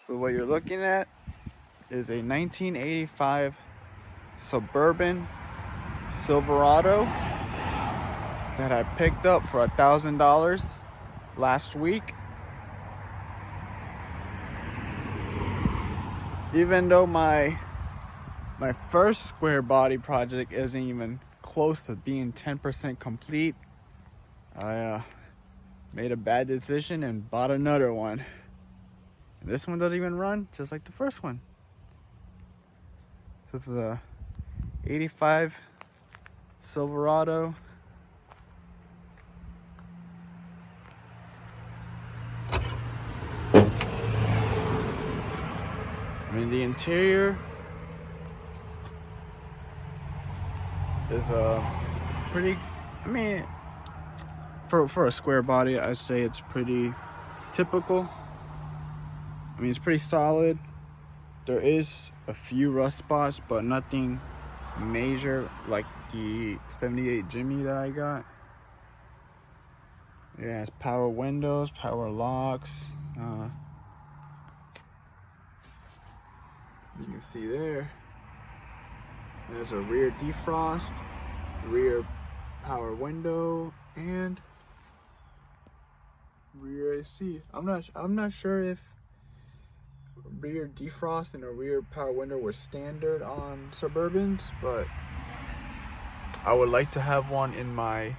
So what you're looking at is a 1985 Suburban Silverado that I picked up for $1,000 last week. Even though my first square body project isn't even close to being 10% complete, I made a bad decision and bought another one. And this one doesn't even run just like the first one. So it's a 85 Silverado. I mean, the interior is pretty, I mean, for a square body, I say it's pretty typical. I mean, it's pretty solid. There is a few rust spots, but nothing major like the 78 Jimmy that I got. Yeah, it has power windows, power locks. You can see there. There's a rear defrost, rear power window, and rear AC. I'm not sure if rear defrost and a rear power window were standard on Suburbans, but I would like to have one in my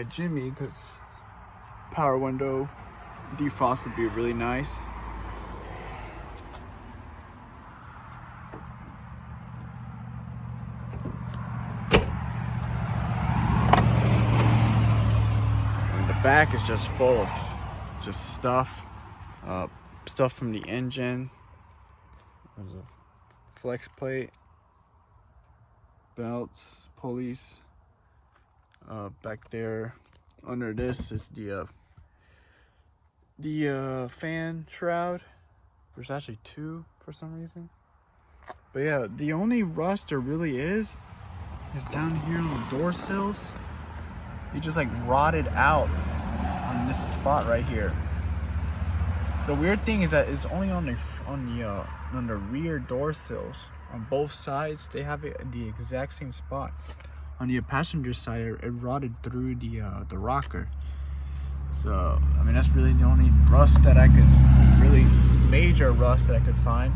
Jimmy, because power window defrost would be really nice. And the back is just full of just stuff from the engine. There's a flex plate, belts, pulleys. Back there under this is the fan shroud. There's actually two for some reason. But yeah, the only rust there really is down here on the door sills. You just like rotted out on this spot right here. The weird thing is that it's only on the rear door sills. On both sides, they have it at the exact same spot. On the passenger side, it rotted through the rocker. So I mean, that's really the only rust that I could, really major rust that I could find.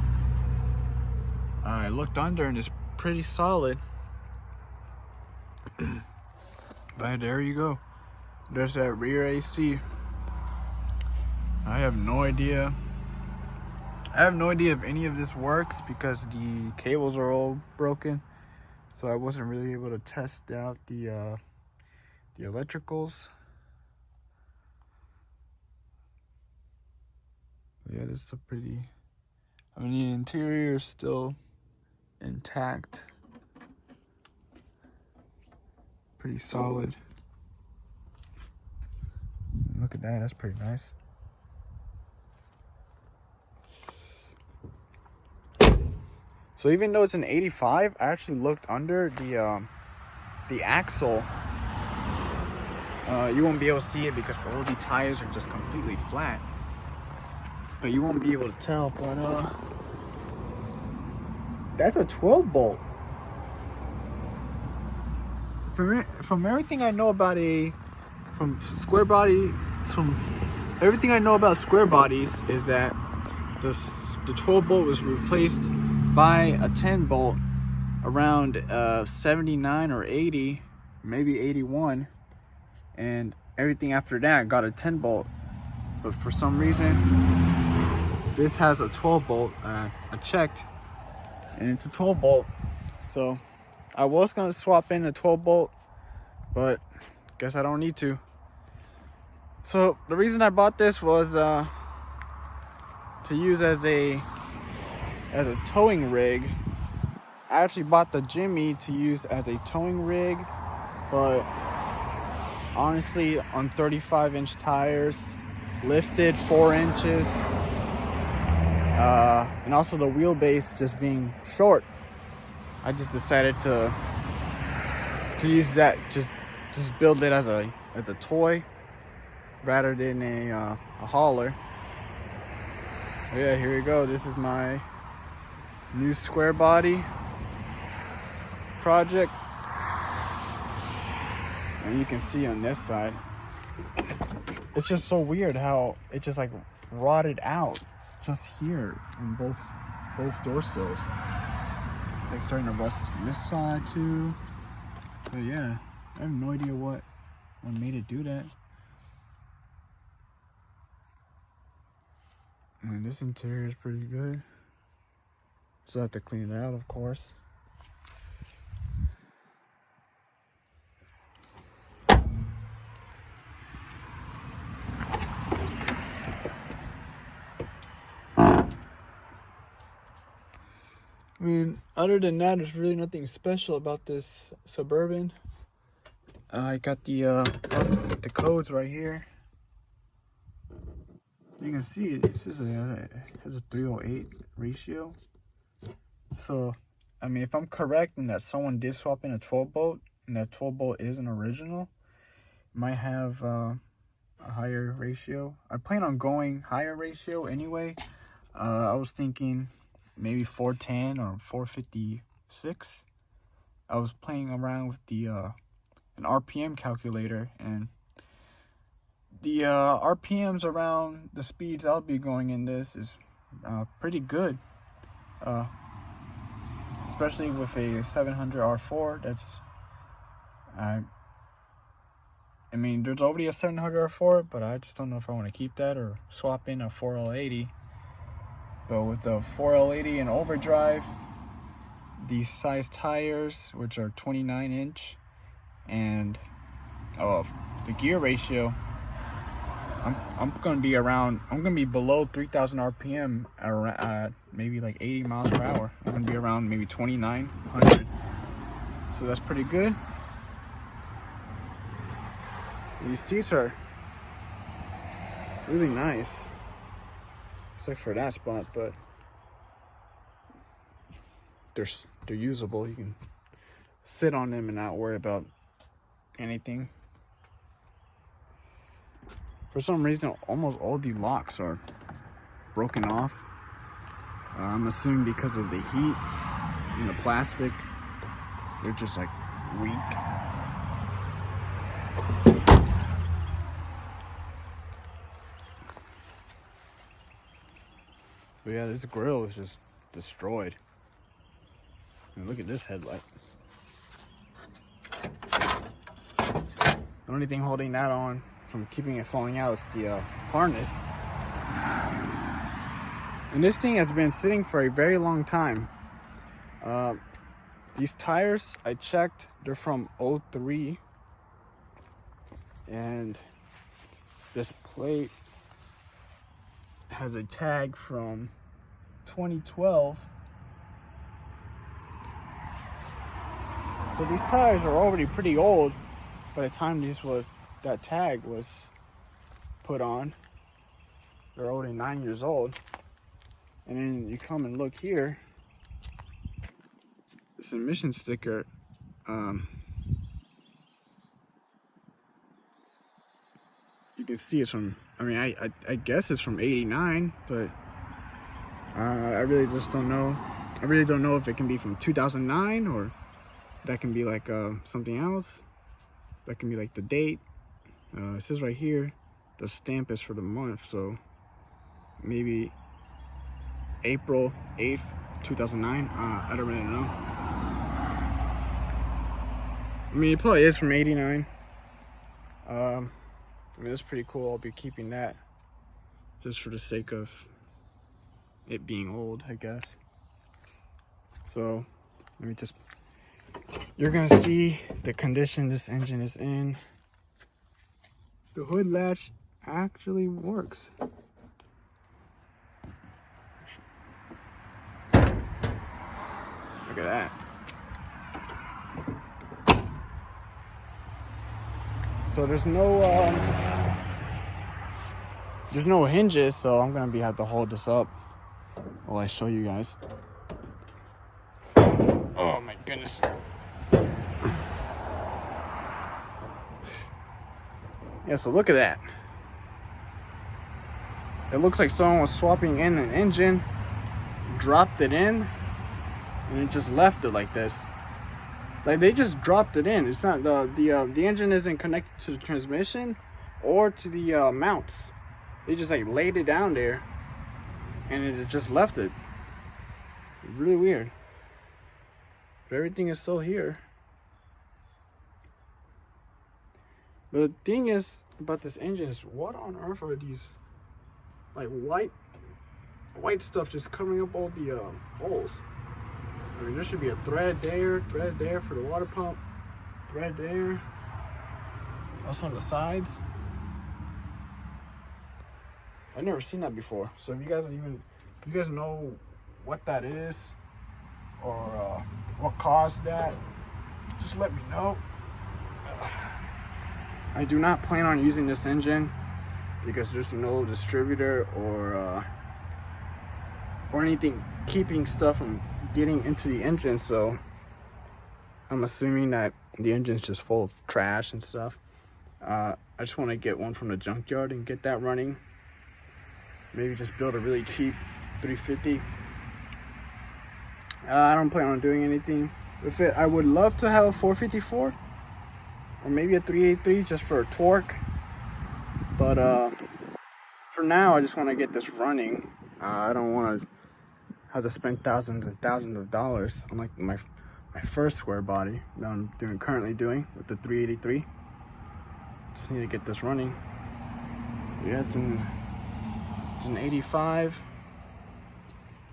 I looked under and it's pretty solid. But there you go. There's that rear AC. I have no idea if any of this works because the cables are all broken. So I wasn't really able to test out the electricals. Yeah, this is a pretty, I mean, the interior is still intact. Pretty solid. Look at that, that's pretty nice. So even though it's an 85, I actually looked under the axle. You won't be able to see it because all the tires are just completely flat. But you won't be able to tell. But that's a 12 bolt. From everything I know about everything I know about square bodies is that the 12 bolt was replaced by a 10 bolt around 79 or 80, maybe 81, and everything after that got a 10 bolt. But for some reason this has a 12 bolt. I checked and it's a 12 bolt. So I was gonna swap in a 12 bolt, but guess I don't need to. So the reason I bought this was to use as a towing rig. I actually bought the Jimmy to use as a towing rig, but honestly, on 35-inch tires, lifted 4 inches, and also the wheelbase just being short, I just decided to use that, just build it as a toy rather than a hauler. Oh yeah, here we go. This is my new square body project. And you can see on this side, it's just so weird how it just like rotted out just here in both door sills. It's like starting to rust on this side too. But yeah, I have no idea what made it do that. I mean, this interior is pretty good. Still have to clean it out, of course. I mean, other than that, there's really nothing special about this Suburban. I got the codes right here. You can see it says it has a 308 ratio. So, I mean, if I'm correct in that someone did swap in a 12 bolt, and that 12 bolt is an original, it might have a higher ratio. I plan on going higher ratio anyway. I was thinking maybe 410 or 456. I was playing around with the an RPM calculator, and the RPMs around the speeds I'll be going in this is pretty good, especially with a 700 R4. That's I mean, there's already a 700 R4, but I just don't know if I want to keep that or swap in a 4L80. But with the 4L80 and overdrive, these size tires, which are 29-inch, and the gear ratio, I'm gonna be below 3,000 RPM around maybe like 80 miles per hour. I'm gonna be around maybe 2,900. So that's pretty good. These seats are really nice, except for that spot, but they're usable. You can sit on them and not worry about anything. For some reason, almost all the locks are broken off. I'm assuming because of the heat and the plastic, they're just like weak. But yeah, this grill is just destroyed. And look at this headlight. The only thing holding that on from keeping it falling out is the harness. And this thing has been sitting for a very long time. These tires, I checked, they're from 03. And this plate has a tag from 2012. So these tires are already pretty old by the time that tag was put on. They're already 9 years old. And then you come and look here, this emission sticker, you can see it's from, I mean, I guess it's from 89, but I really just don't know. I really don't know if it can be from 2009 or that can be like something else. That can be like the date. It says right here, the stamp is for the month, so maybe April 8th, 2009. I don't really know. I mean, it probably is from 89. I mean, it's pretty cool. I'll be keeping that just for the sake of it being old, I guess. So, let me just, you're gonna see the condition this engine is in. The hood latch actually works. Look at that. So there's no hinges, so I'm gonna have to hold this up while I show you guys. Oh my goodness. Yeah, so look at that. it looks like someone was swapping in an engine, dropped it in, and it just left it like this. Like they just dropped it in. It's not the engine isn't connected to the transmission or to the mounts. They just like laid it down there, and it just left it. Really weird. But everything is still here. But the thing is about this engine is, what on earth are these like white stuff just covering up all the holes? I mean, there should be a thread there for the water pump, thread there, also on the sides. I've never seen that before. So if you guys know what that is, or what caused that, just let me know. I do not plan on using this engine because there's no distributor or anything keeping stuff from getting into the engine, so I'm assuming that the engine's just full of trash and stuff. I just want to get one from the junkyard and get that running. Maybe just build a really cheap 350. I don't plan on doing anything with it. I would love to have a 454 or maybe a 383 just for a torque, but for now I just want to get this running. I don't want to have to spend thousands and thousands of dollars on like my first square body that I'm currently doing with the 383. Just need to get this running. Yeah, it's an 85.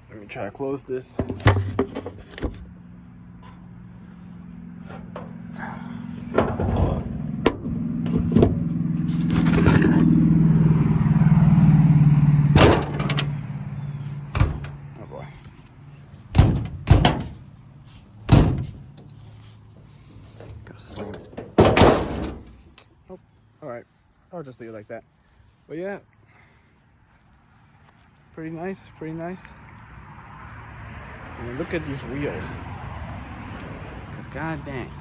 Let me try to close this. Slam it. Oh, alright. I'll just leave it like that. But yeah, pretty nice, pretty nice. I mean, look at these wheels. Cause god dang.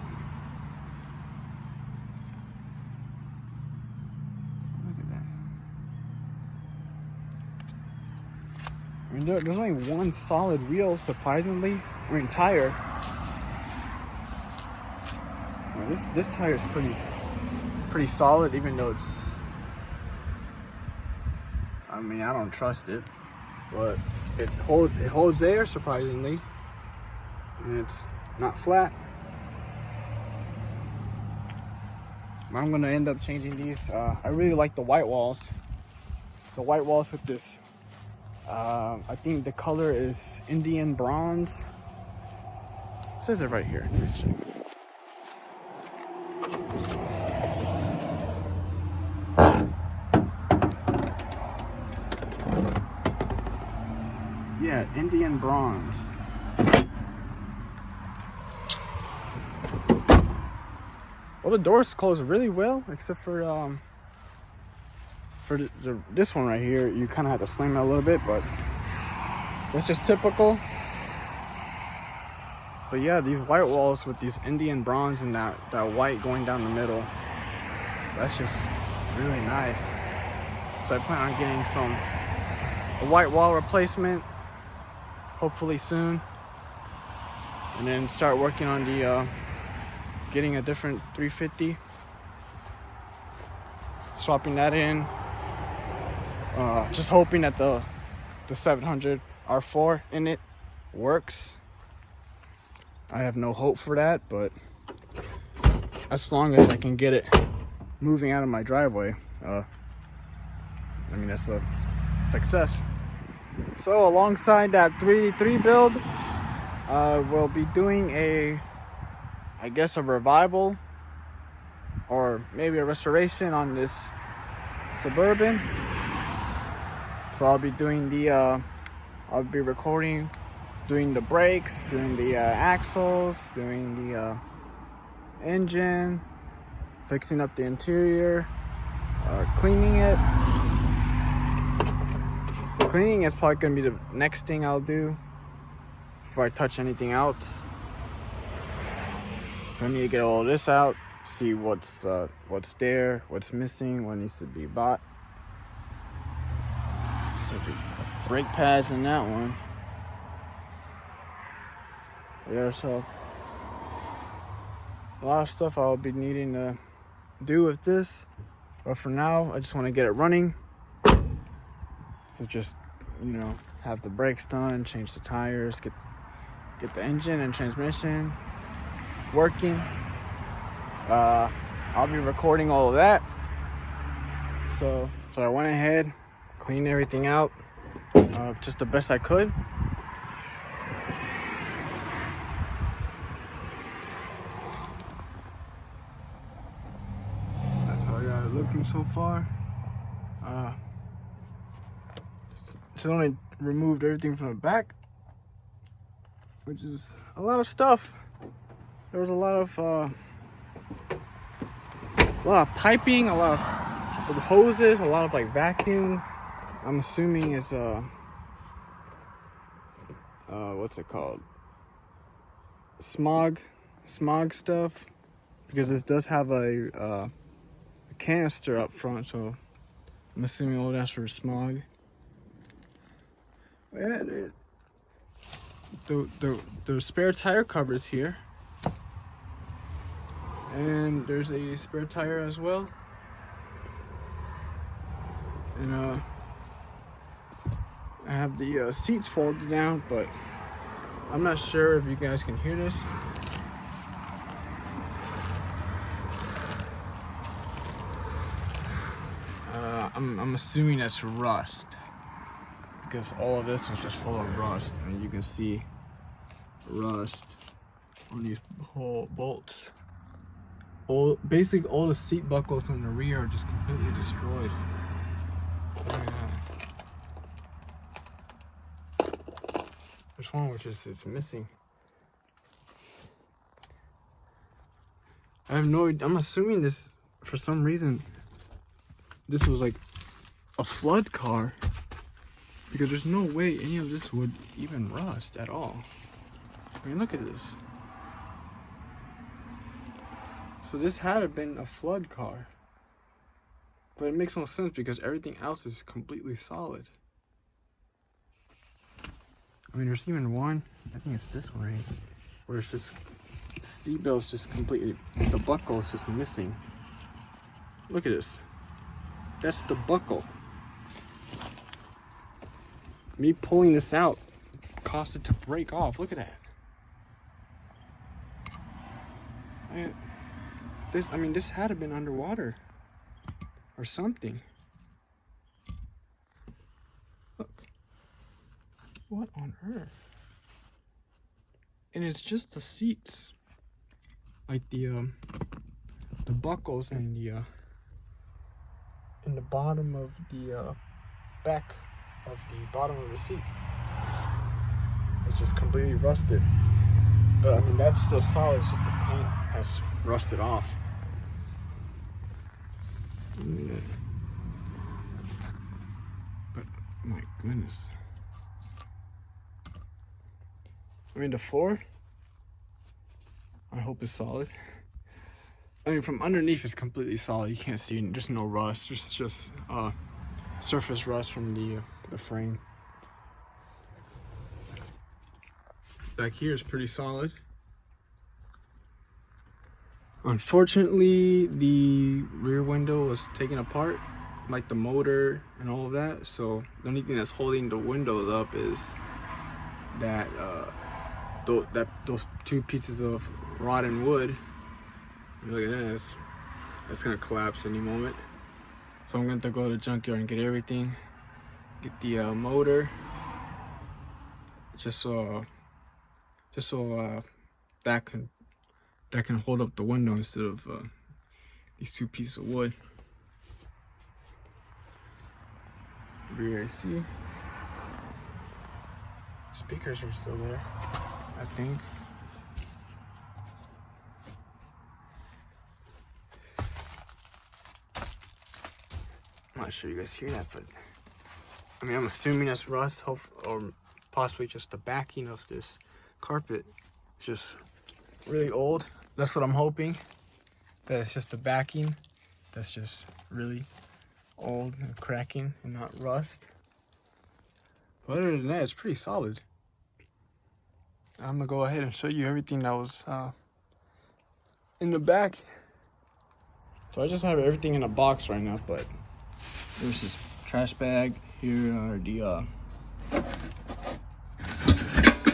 Look at that. I mean, there's only one solid wheel, surprisingly. I mean, tire. This tire is pretty solid, even though it's, I mean, I don't trust it, but it holds air, surprisingly, and it's not flat. I'm gonna end up changing these. I really like the white walls. The white walls with this, I think the color is Indian bronze. It says it right here. Let me check. Yeah, Indian bronze. Well, the doors close really well, except for this one right here. You kind of have to slam it a little bit, but that's just typical. But yeah, these white walls with these Indian bronze and that white going down the middle, that's just really nice. So I plan on getting a white wall replacement, hopefully soon, and then start working on the getting a different 350, swapping that in. Just hoping that the 700 R4 in it works. I have no hope for that, but as long as I can get it moving out of my driveway, I mean, that's a success. So alongside that 383 build, we'll be doing I guess a revival or maybe a restoration on this Suburban. So I'll be doing I'll be recording, doing the brakes, doing the axles, doing the engine, fixing up the interior, cleaning it. Cleaning is probably gonna be the next thing I'll do before I touch anything else. So I need to get all this out, see what's there, what's missing, what needs to be bought. brake pads in that one. Yeah, so a lot of stuff I'll be needing to do with this, but for now I just want to get it running. So just, you know, have the brakes done, change the tires, get the engine and transmission working. I'll be recording all of that. So I went ahead, cleaned everything out, just the best I could. That's how I got it looking so far. Just only removed everything from the back, which is a lot of stuff. There was a lot of piping, a lot of hoses, a lot of like vacuum. I'm assuming is what's it called? Smog stuff, because this does have a canister up front, so I'm assuming all that's for smog. Yeah, the spare tire covers here, and there's a spare tire as well, and I have the seats folded down, but I'm not sure if you guys can hear this. I'm assuming that's rust, because all of this was just full of rust, and you can see rust on these whole bolts. Basically all the seat buckles on the rear are just completely destroyed. Look at that. There's one which is it's missing. I have no idea. I'm assuming this, for some reason, this was like a flood car, because there's no way any of this would even rust at all. I mean, look at this. So this had to have been a flood car, but it makes no sense because everything else is completely solid. I mean, there's even one, I think it's this one, right, where it's just seat belt's just completely, the buckle is just missing. Look at this. That's the buckle. Me pulling this out caused it to break off. Look at that. Man, this had to have been underwater or something. Look. What on earth? And it's just the seats, like the buckles and the in the bottom of the back of the bottom of the seat. It's just completely rusted. But I mean, that's still solid. It's just the paint has rusted off. But my goodness. I mean, the floor, I hope it's solid. I mean, from underneath it's completely solid. You can't see it. There's no rust. There's just surface rust from the frame. Back here is pretty solid. Unfortunately, the rear window was taken apart, like the motor and all of that. So the only thing that's holding the windows up is that those two pieces of rotten wood. Look at this. That's gonna collapse any moment. So I'm going to go to the junkyard and get everything. Get the motor, just so that can hold up the window instead of these two pieces of wood. Rear AC. Speakers are still there, I think. I'm not sure you guys hear that, but I mean, I'm assuming that's rust, or possibly just the backing of this carpet. It's just really old. That's what I'm hoping. That it's just the backing that's just really old and cracking and not rust. But other than that, it's pretty solid. I'm gonna go ahead and show you everything that was in the back. So I just have everything in a box right now, but there's this trash bag. Here are the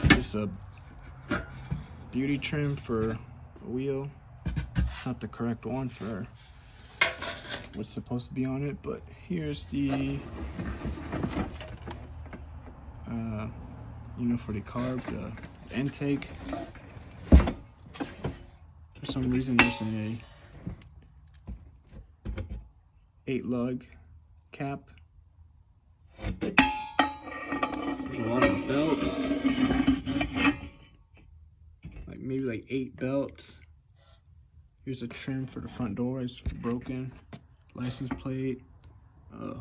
just a beauty trim for a wheel. It's not the correct one for what's supposed to be on it, but here's the for the carb, the intake. For some reason there's a 8-lug cap. There's a lot of belts, maybe like 8 belts. Here's a trim for the front door, it's broken. License plate,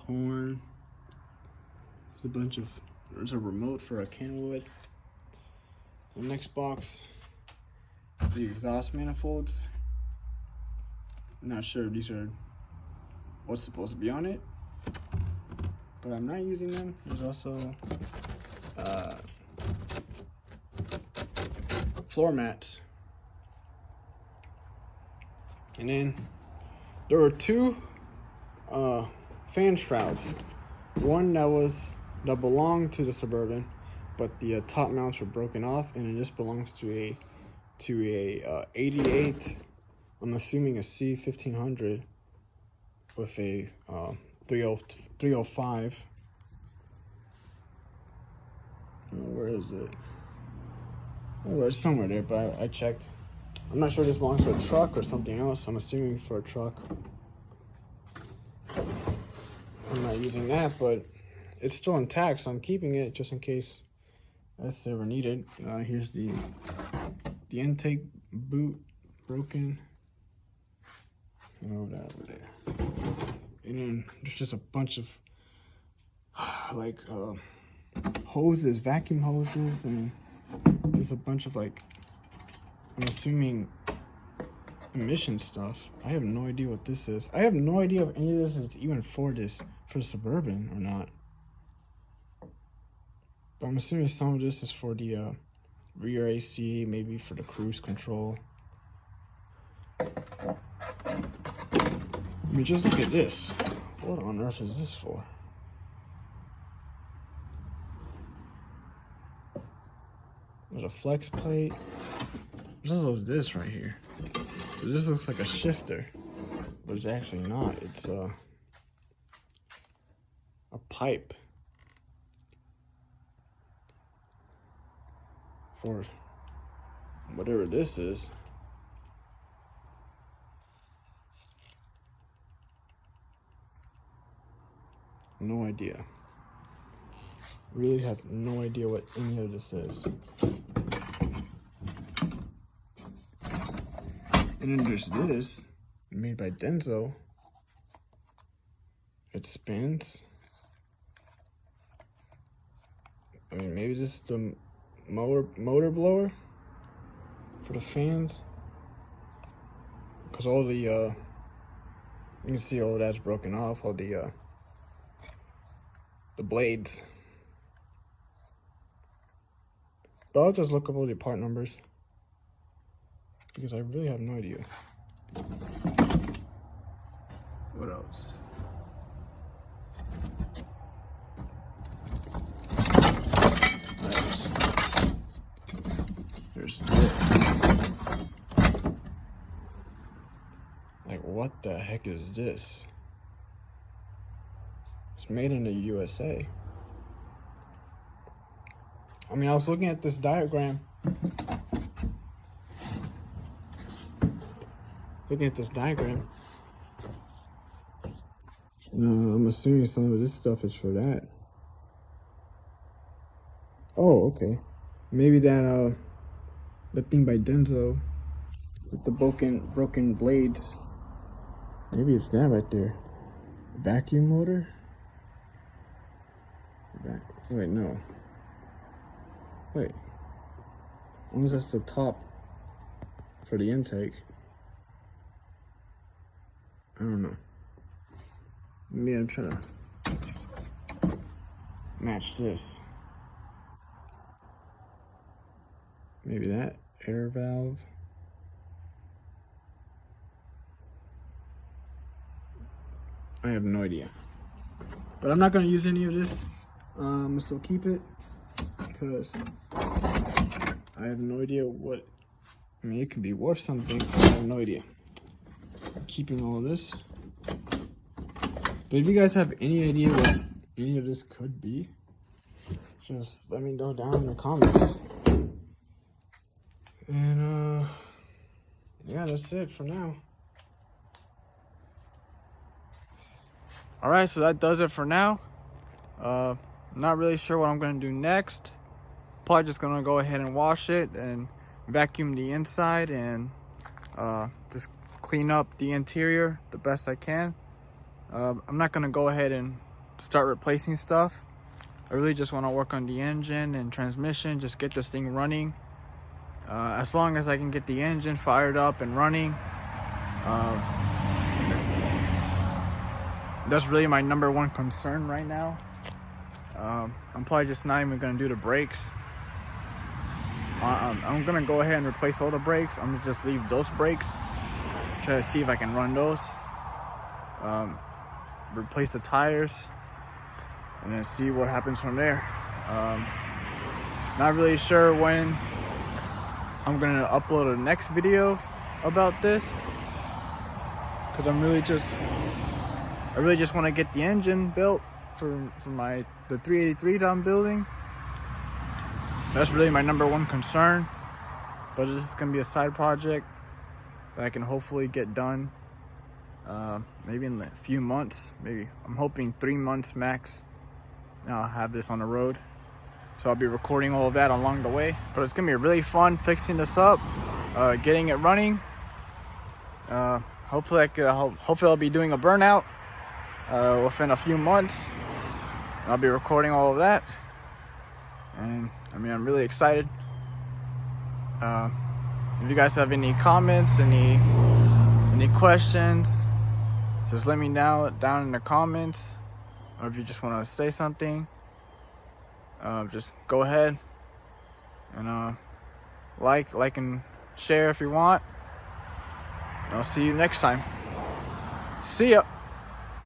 horn. There's a remote for a Kenwood. The next box is the exhaust manifolds. I'm not sure if these are what's supposed to be on it, but I'm not using them. There's also floor mats. And then there were 2 fan shrouds. One that belonged to the Suburban, but the top mounts were broken off, and then this belongs to a 88. I'm assuming a C1500 with a 305. Where is it? Oh, it's somewhere there, but I checked. I'm not sure this belongs to a truck or something else. I'm assuming for a truck. I'm not using that, but it's still intact, so I'm keeping it just in case that's ever needed. Here's the intake boot broken. Over there. And then there's just a bunch of hoses, vacuum hoses, and there's a bunch of I'm assuming emission stuff. I have no idea what this is. I have no idea if any of this is even for the Suburban or not. But I'm assuming some of this is for the rear AC, maybe for the cruise control. I mean, just look at this. What on earth is this for? There's a flex plate. There's this right here. This looks like a shifter, but it's actually not. It's a pipe for whatever this is. No idea. Really have no idea what any of this is. And then there's this, made by Denso. It spins. I mean, maybe this is the motor blower for the fans. Because all the, you can see all that's broken off, all the blades. But I'll just look up all the part numbers, because I really have no idea. What else? There's this. What the heck is this? It's made in the USA. I mean, I was looking at this diagram. No, I'm assuming some of this stuff is for that. Oh, okay. Maybe that the thing by Denso with the broken blades. Maybe it's that right there. Vacuum motor? Wait, no. Wait. Unless that's the top for the intake. I don't know. Maybe I'm trying to match this. Maybe that air valve. I have no idea. But I'm not gonna use any of this. So keep it, because I have no idea what, I mean, it could be worth something. I have no idea. I'm keeping all of this. But if you guys have any idea what any of this could be, just let me know down in the comments. And yeah, that's it for now. All right, so that does it for now. Not really sure what I'm gonna do next. Probably just gonna go ahead and wash it and vacuum the inside and just clean up the interior the best I can. I'm not gonna go ahead and start replacing stuff. I really just want to work on the engine and transmission, just get this thing running. As long as I can get the engine fired up and running, that's really my number one concern right now. I'm probably just not even gonna do the brakes. I'm gonna go ahead and replace all the brakes. I'm gonna just leave those brakes, try to see if I can run those. Replace the tires, and then see what happens from there. Not really sure when I'm gonna upload the next video about this, because I really just want to get the engine built for the 383 that I'm building. That's really my number one concern. But this is gonna be a side project that I can hopefully get done maybe in a few months. Maybe I'm hoping 3 months max. I'll have this on the road, so I'll be recording all of that along the way. But it's gonna be really fun fixing this up, getting it running. Hopefully I'll be doing a burnout within a few months. I'll be recording all of that, and I mean, I'm really excited. If you guys have any comments, any questions, just let me know down in the comments. Or if you just want to say something, just go ahead and like and share if you want. And I'll see you next time. See ya.